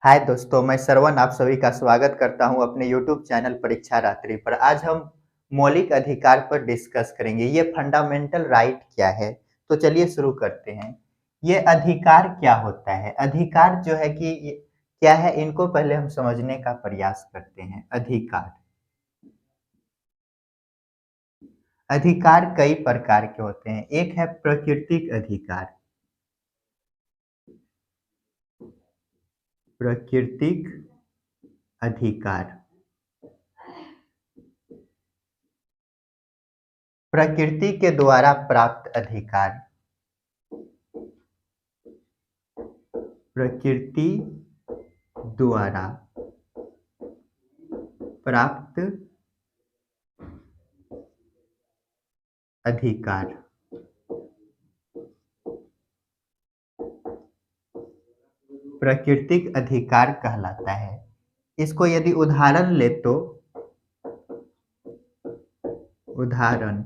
हाय दोस्तों, मैं श्रवण आप सभी का स्वागत करता हूं अपने यूट्यूब चैनल परीक्षा रात्रि पर। आज हम मौलिक अधिकार पर डिस्कस करेंगे। ये फंडामेंटल राइट क्या है? तो चलिए शुरू करते हैं। ये अधिकार क्या होता है? अधिकार जो है कि क्या है, इनको पहले हम समझने का प्रयास करते हैं। अधिकार अधिकार कई प्रकार के होते हैं। एक है प्राकृतिक अधिकार। प्राकृतिक अधिकार प्रकृति के द्वारा प्राप्त अधिकार। प्रकृति द्वारा प्राप्त अधिकार प्राकृतिक अधिकार कहलाता है। इसको यदि उदाहरण ले तो उदाहरण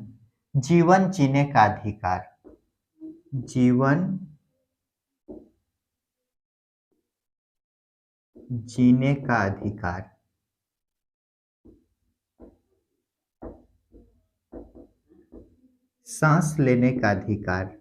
जीवन जीने का अधिकार। जीवन जीने का अधिकार, सांस लेने का अधिकार,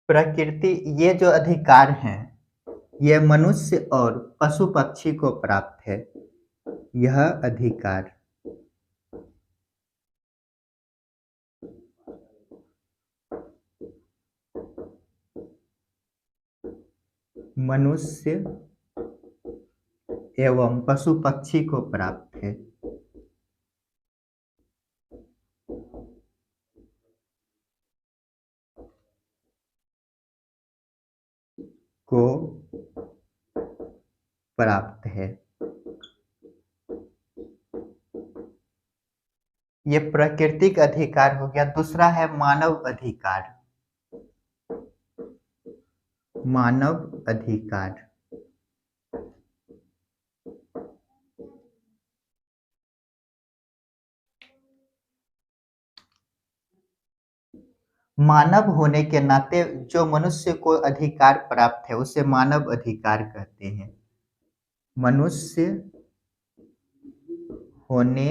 प्रकृति, ये जो अधिकार हैं ये मनुष्य और पशु पक्षी को प्राप्त है। यह अधिकार मनुष्य एवं पशु पक्षी को प्राप्त है। को प्राप्त है। ये प्राकृतिक अधिकार हो गया। दूसरा है मानव अधिकार। मानव अधिकार मानव होने के नाते जो मनुष्य को अधिकार प्राप्त है उसे मानव अधिकार कहते हैं। मनुष्य होने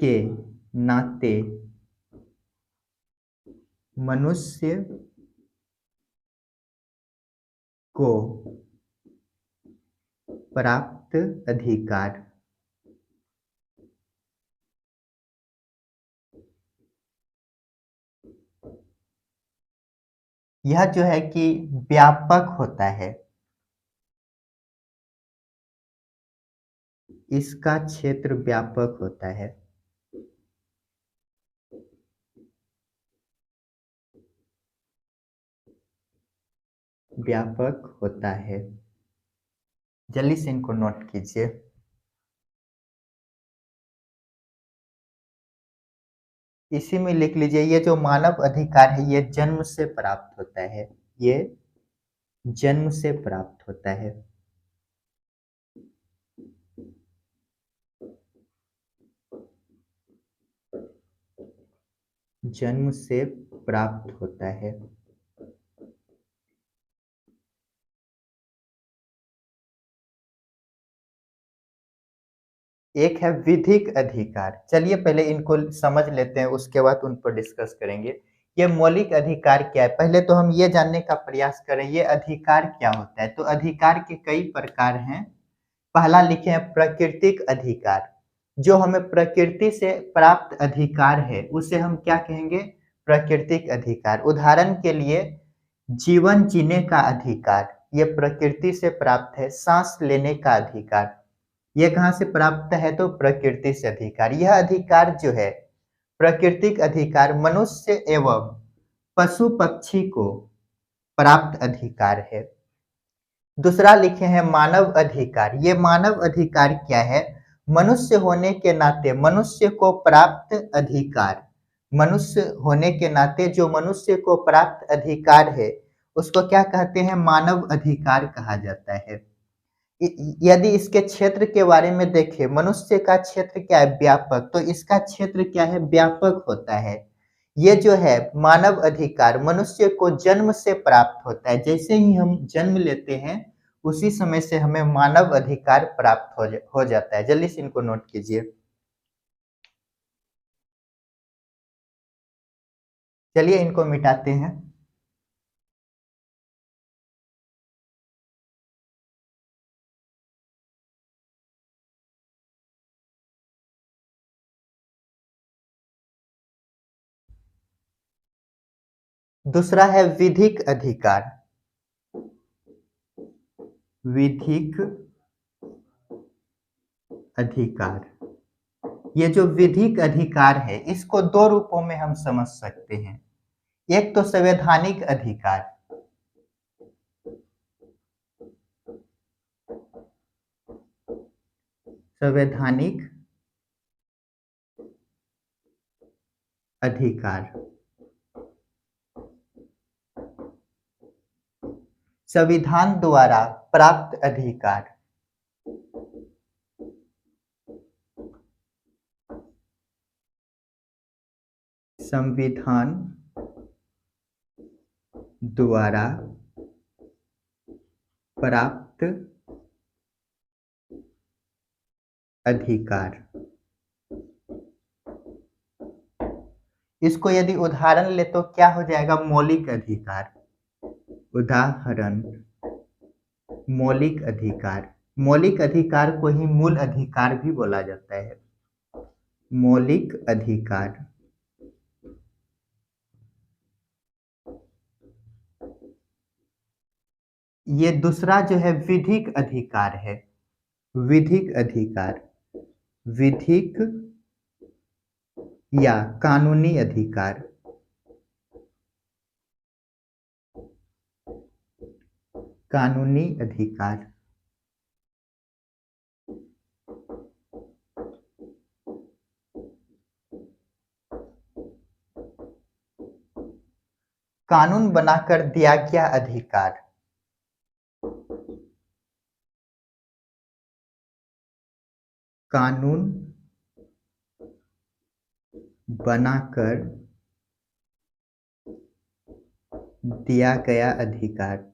के नाते मनुष्य को प्राप्त अधिकार। यह जो है कि व्यापक होता है। इसका क्षेत्र व्यापक होता है। व्यापक होता है। जल्दी से इनको नोट कीजिए। इसी में लिख लीजिए, ये जो मानव अधिकार है ये जन्म से प्राप्त होता है। ये जन्म से प्राप्त होता है। जन्म से प्राप्त होता है। एक है विधिक अधिकार। चलिए पहले इनको समझ लेते हैं, उसके बाद उन पर डिस्कस करेंगे। ये मौलिक अधिकार क्या है, पहले तो हम ये जानने का प्रयास करें ये अधिकार क्या होता है। तो अधिकार के कई प्रकार हैं। पहला लिखे हैं प्राकृतिक अधिकार। जो हमें प्रकृति से प्राप्त अधिकार है उसे हम क्या कहेंगे? प्राकृतिक अधिकार। उदाहरण के लिए जीवन जीने का अधिकार, ये प्रकृति से प्राप्त है। सांस लेने का अधिकार, ये कहाँ से प्राप्त है? तो प्रकृति से अधिकार। यह अधिकार जो है प्राकृतिक अधिकार मनुष्य एवं पशु पक्षी को प्राप्त अधिकार है। दूसरा लिखे हैं मानव अधिकार। ये मानव अधिकार क्या है? मनुष्य होने के नाते मनुष्य को प्राप्त अधिकार। मनुष्य होने के नाते जो मनुष्य को प्राप्त अधिकार है उसको क्या कहते हैं? मानव अधिकार कहा जाता है। यदि इसके क्षेत्र के बारे में देखें, मनुष्य का क्षेत्र क्या है? व्यापक, तो इसका क्षेत्र क्या है? व्यापक होता है। ये जो है मानव अधिकार मनुष्य को जन्म से प्राप्त होता है। जैसे ही हम जन्म लेते हैं, उसी समय से हमें मानव अधिकार प्राप्त हो जाता है। जल्दी से इनको नोट कीजिए। चलिए इनको मिटाते हैं। दूसरा है विधिक अधिकार। विधिक अधिकार, ये जो विधिक अधिकार है, इसको दो रूपों में हम समझ सकते हैं। एक तो संवैधानिक अधिकार, संवैधानिक अधिकार, संविधान द्वारा प्राप्त अधिकार। संविधान द्वारा प्राप्त अधिकार। इसको यदि उदाहरण ले तो क्या हो जाएगा? मौलिक अधिकार। उदाहरण, मौलिक अधिकार। मौलिक अधिकार को ही मूल अधिकार भी बोला जाता है। मौलिक अधिकार। ये दूसरा जो है विधिक अधिकार है। विधिक अधिकार, विधिक या कानूनी अधिकार। कानूनी अधिकार। कानून बनाकर दिया गया अधिकार। कानून बनाकर दिया गया अधिकार।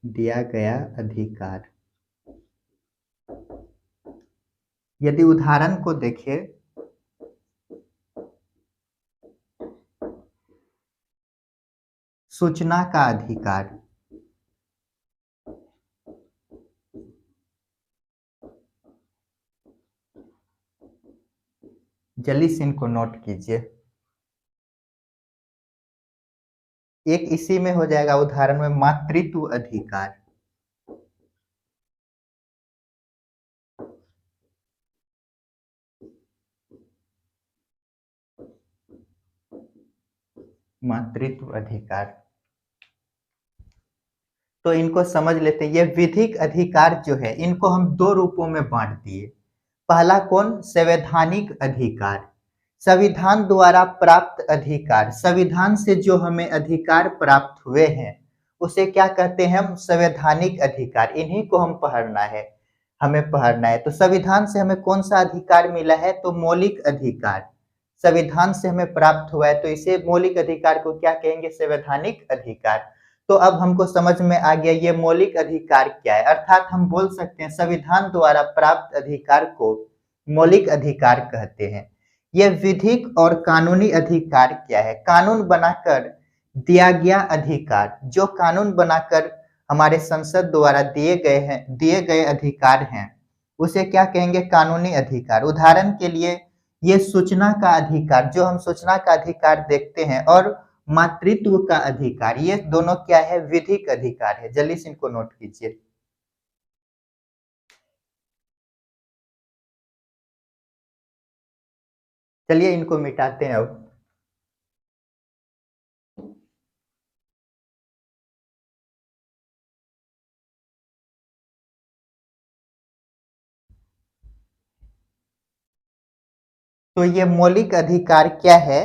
दिया गया अधिकार। यदि उदाहरण को देखें, सूचना का अधिकार। जल्दी से इनको नोट कीजिए। एक इसी में हो जाएगा उदाहरण में मातृत्व अधिकार। मातृत्व अधिकार। तो इनको समझ लेते हैं। ये विधिक अधिकार जो है, इनको हम दो रूपों में बांट दिए। पहला कौन? संवैधानिक अधिकार। संविधान द्वारा प्राप्त अधिकार। संविधान से जो हमें अधिकार प्राप्त हुए हैं, उसे क्या कहते हैं हम? संवैधानिक अधिकार। इन्हीं को हम पढ़ना है, हमें पढ़ना है। तो संविधान से हमें कौन सा अधिकार मिला है? तो मौलिक अधिकार। संविधान से हमें प्राप्त हुआ है, तो इसे मौलिक अधिकार को क्या कहेंगे? संवैधानिक अधिकार। तो अब हमको समझ में आ गया ये मौलिक अधिकार क्या है। अर्थात हम बोल सकते हैं संविधान द्वारा प्राप्त अधिकार को मौलिक अधिकार कहते हैं। ये विधिक और कानूनी अधिकार क्या है? कानून बनाकर दिया गया अधिकार। जो कानून बनाकर हमारे संसद द्वारा दिए गए अधिकार हैं, उसे क्या कहेंगे? कानूनी अधिकार। उदाहरण के लिए ये सूचना का अधिकार, जो हम सूचना का अधिकार देखते हैं, और मातृत्व का अधिकार, ये दोनों क्या है? विधिक अधिकार है। जल्दी से इनको नोट कीजिए। चलिए इनको मिटाते हैं अब। तो ये मौलिक अधिकार क्या है?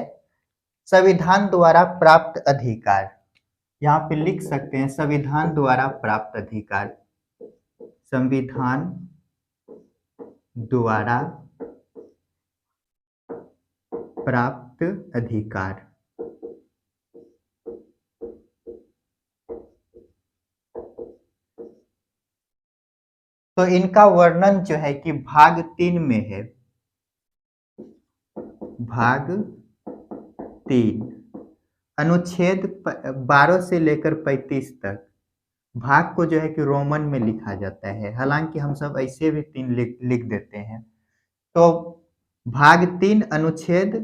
संविधान द्वारा प्राप्त अधिकार। यहाँ पे लिख सकते हैं संविधान द्वारा प्राप्त अधिकार। संविधान द्वारा प्राप्त अधिकार। तो इनका वर्णन जो है कि भाग 3 में है। भाग 3 अनुच्छेद 12 से लेकर 35 तक। भाग को जो है कि रोमन में लिखा जाता है, हालांकि हम सब ऐसे भी 3 लिख देते हैं। तो भाग 3 अनुच्छेद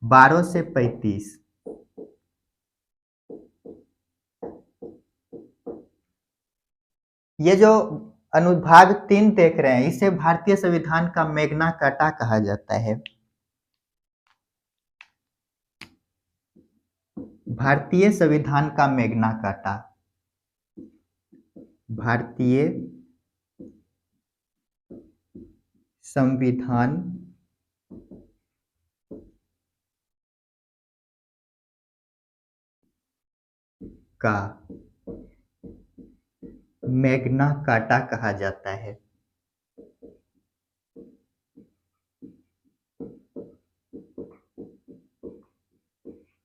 12 से 35। ये जो अनुभाग 3 देख रहे हैं, इसे भारतीय संविधान का मैग्ना कार्टा कहा जाता है। भारतीय संविधान का मैग्ना कार्टा। भारतीय संविधान का मैग्ना कार्टा कहा जाता है।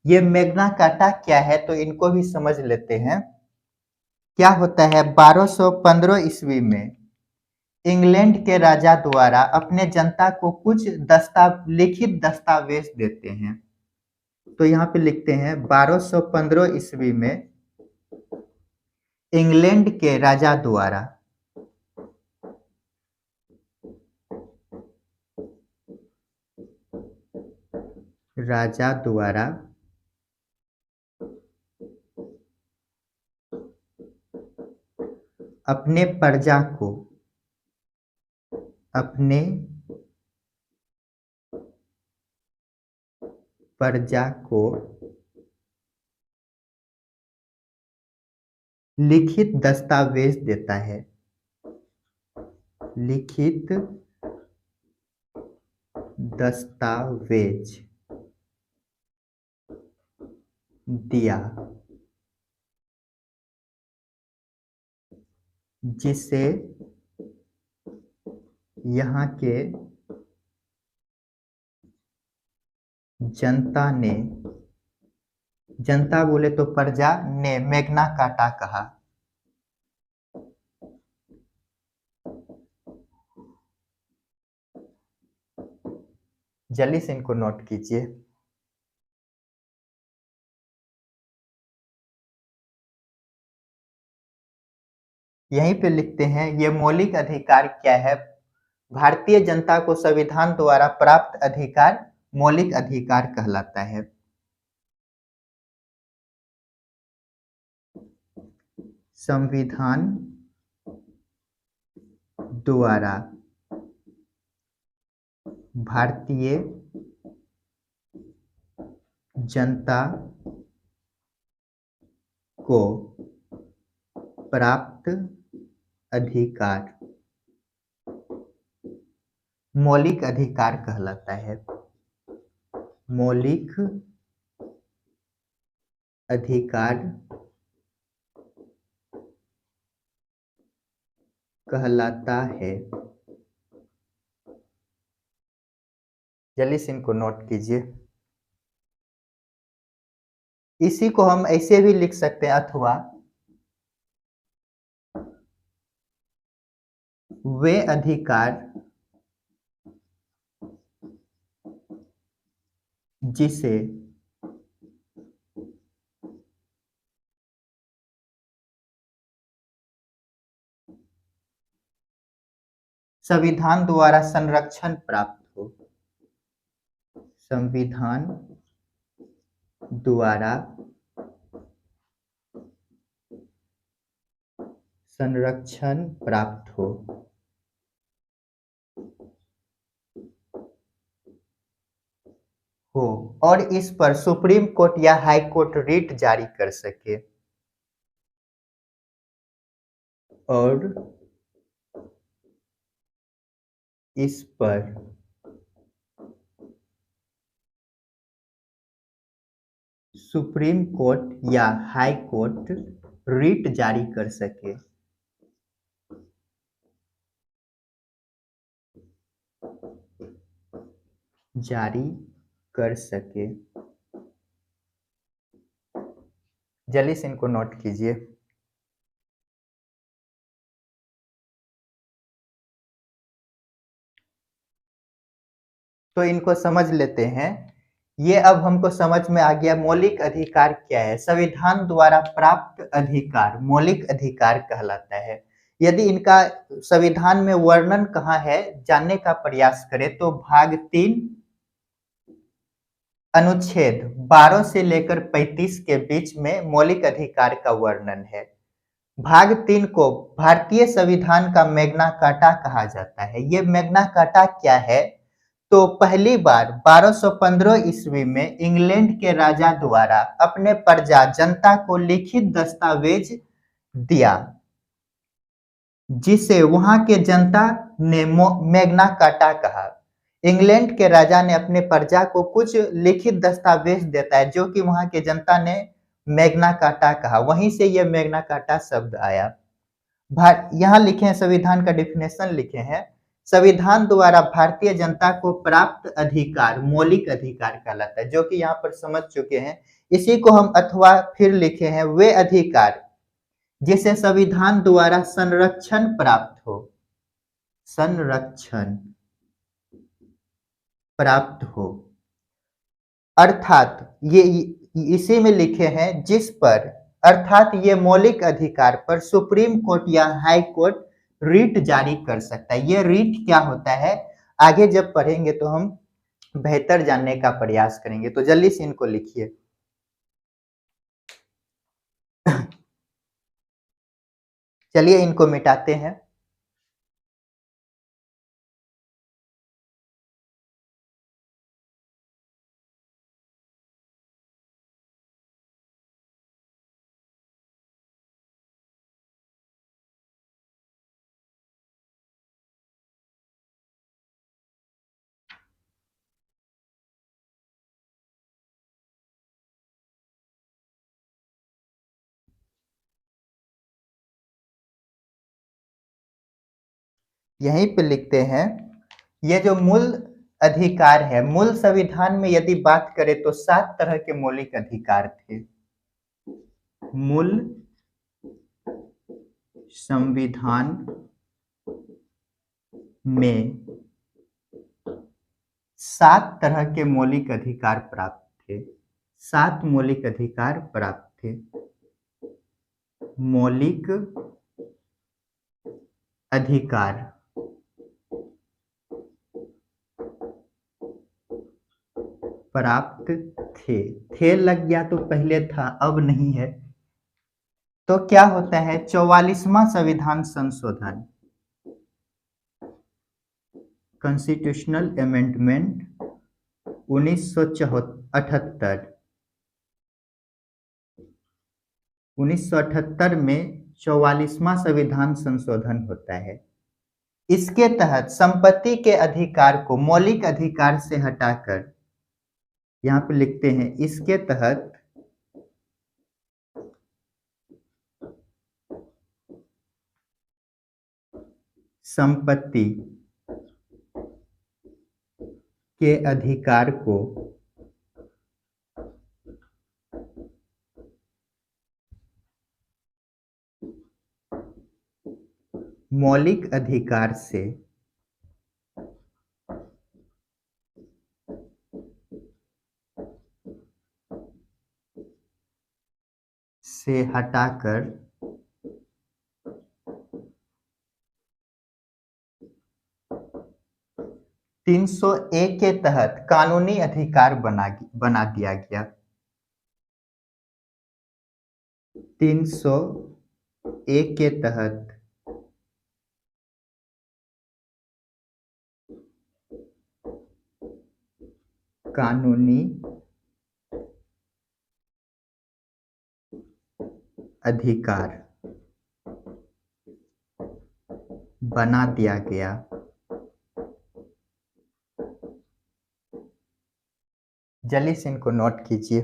ये मैग्ना कार्टा क्या है, तो इनको भी समझ लेते हैं। क्या होता है, 1215 ईस्वी में इंग्लैंड के राजा द्वारा अपने जनता को कुछ लिखित दस्तावेज देते हैं। तो यहाँ पे लिखते हैं 1215 ईस्वी में इंग्लैंड के राजा द्वारा अपने प्रजा को लिखित दस्तावेज देता है। लिखित दस्तावेज दिया, जिसे यहाँ के जनता बोले तो प्रजा ने मैग्ना कार्टा कहा। जल्दी से इनको नोट कीजिए। यहीं पे लिखते हैं, ये मौलिक अधिकार क्या है। भारतीय जनता को संविधान द्वारा प्राप्त अधिकार मौलिक अधिकार कहलाता है। संविधान द्वारा भारतीय जनता को प्राप्त अधिकार मौलिक अधिकार कहलाता है। मौलिक अधिकार कहलाता है। जल्दी से इनको नोट कीजिए। इसी को हम ऐसे भी लिख सकते हैं, अथवा वे अधिकार जिसे संविधान द्वारा संरक्षण प्राप्त हो। संविधान द्वारा संरक्षण प्राप्त हो। और इस पर सुप्रीम कोर्ट या हाई कोर्ट रिट जारी कर सके। और इस पर सुप्रीम कोर्ट या हाई कोर्ट रिट जारी कर सके। जारी कर सके। जल्दी से इनको नोट कीजिए। तो इनको समझ लेते हैं। ये अब हमको समझ में आ गया मौलिक अधिकार क्या है। संविधान द्वारा प्राप्त अधिकार मौलिक अधिकार कहलाता है। यदि इनका संविधान में वर्णन कहाँ है जानने का प्रयास करें तो भाग 3 अनुच्छेद 12 से लेकर 35 के बीच में मौलिक अधिकार का वर्णन है। भाग 3 को भारतीय संविधान का मैग्ना कार्टा कहा जाता है। ये मैग्ना कार्टा क्या है? तो पहली बार 1215 ईस्वी में इंग्लैंड के राजा द्वारा अपने प्रजा जनता को लिखित दस्तावेज दिया, जिसे वहां के जनता ने मैग्ना कार्टा कहा। इंग्लैंड के राजा ने अपने प्रजा को कुछ लिखित दस्तावेज देता है जो कि वहां के जनता ने मैग्ना कार्टा कहा, वहीं से यह मैग्ना कार्टा शब्द आया। यहाँ लिखे हैं संविधान का डेफिनेशन लिखे हैं। संविधान द्वारा भारतीय जनता को प्राप्त अधिकार मौलिक अधिकार कहलाता है, जो कि यहाँ पर समझ चुके हैं। इसी को हम अथवा फिर लिखे हैं वे अधिकार जिसे संविधान द्वारा संरक्षण प्राप्त हो, संरक्षण प्राप्त हो, अर्थात ये इसी में लिखे हैं जिस पर, अर्थात ये मौलिक अधिकार पर सुप्रीम कोर्ट या हाई कोर्ट रीट जारी कर सकता है। ये रीट क्या होता है आगे जब पढ़ेंगे तो हम बेहतर जानने का प्रयास करेंगे। तो जल्दी से इनको लिखिए। चलिए इनको मिटाते हैं। यहीं पे लिखते हैं ये जो मूल अधिकार है, मूल संविधान में यदि बात करें तो 7 तरह के मौलिक अधिकार थे। मूल संविधान में 7 तरह के मौलिक अधिकार प्राप्त थे। 7 मौलिक अधिकार प्राप्त थे। मौलिक अधिकार प्राप्त थे लग गया तो पहले था अब नहीं है। तो क्या होता है 44वां संविधान संशोधन, कॉन्स्टिट्यूशनल अमेंडमेंट 1978। 1978 में 44वां संविधान संशोधन होता है। इसके तहत संपत्ति के अधिकार को मौलिक अधिकार से हटाकर, यहाँ पे लिखते हैं इसके तहत संपत्ति के अधिकार को मौलिक अधिकार से हटाकर 301 के तहत कानूनी अधिकार बना दिया गया। 301 के तहत कानूनी अधिकार बना दिया गया। जल्दी से इनको नोट कीजिए।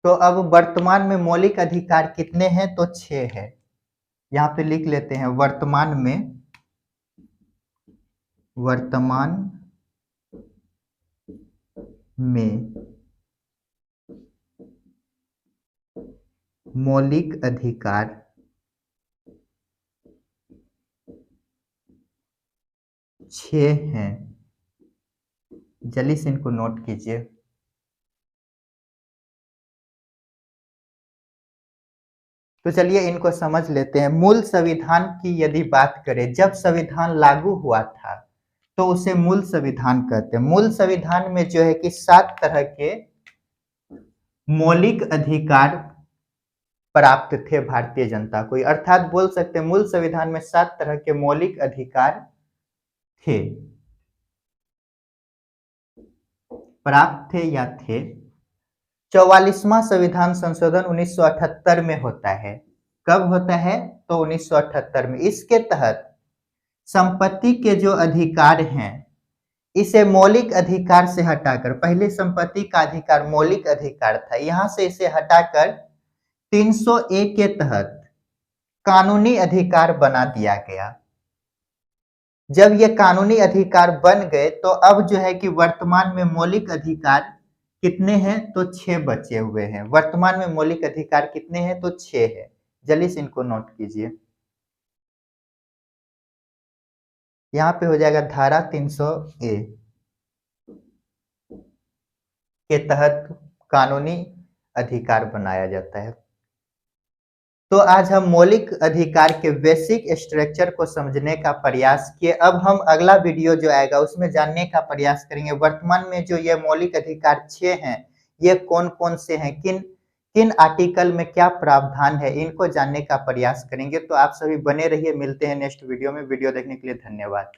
तो अब वर्तमान में मौलिक अधिकार कितने हैं? तो 6 है। यहाँ पे लिख लेते हैं वर्तमान में मौलिक अधिकार 6 हैं। जल्दी से इनको नोट कीजिए। तो चलिए इनको समझ लेते हैं। मूल संविधान की यदि बात करें, जब संविधान लागू हुआ था तो उसे मूल संविधान कहते हैं। मूल संविधान में जो है कि 7 तरह के मौलिक अधिकार प्राप्त थे भारतीय जनता को, अर्थात बोल सकते हैं मूल संविधान में 7 तरह के मौलिक अधिकार थे, प्राप्त थे या थे। 44वां संविधान संशोधन 1978 में होता है। कब होता है? तो 1978 में। इसके तहत संपत्ति के जो अधिकार हैं, इसे मौलिक अधिकार से हटाकर, पहले संपत्ति का अधिकार मौलिक अधिकार था, यहां से इसे हटाकर 300A के तहत कानूनी अधिकार बना दिया गया। जब ये कानूनी अधिकार बन गए तो अब जो है कि वर्तमान में मौलिक अधिकार कितने हैं? तो 6 बचे हुए हैं। वर्तमान में मौलिक अधिकार कितने हैं? तो 6 है। जल्दी से इनको नोट कीजिए। यहाँ पे हो जाएगा धारा 300A के तहत कानूनी अधिकार बनाया जाता है। तो आज हम मौलिक अधिकार के बेसिक स्ट्रक्चर को समझने का प्रयास किए। अब हम अगला वीडियो जो आएगा उसमें जानने का प्रयास करेंगे वर्तमान में जो ये मौलिक अधिकार 6 हैं, ये कौन कौन से हैं, किन किन आर्टिकल में क्या प्रावधान है, इनको जानने का प्रयास करेंगे। तो आप सभी बने रहिए, मिलते हैं नेक्स्ट वीडियो में। वीडियो देखने के लिए धन्यवाद।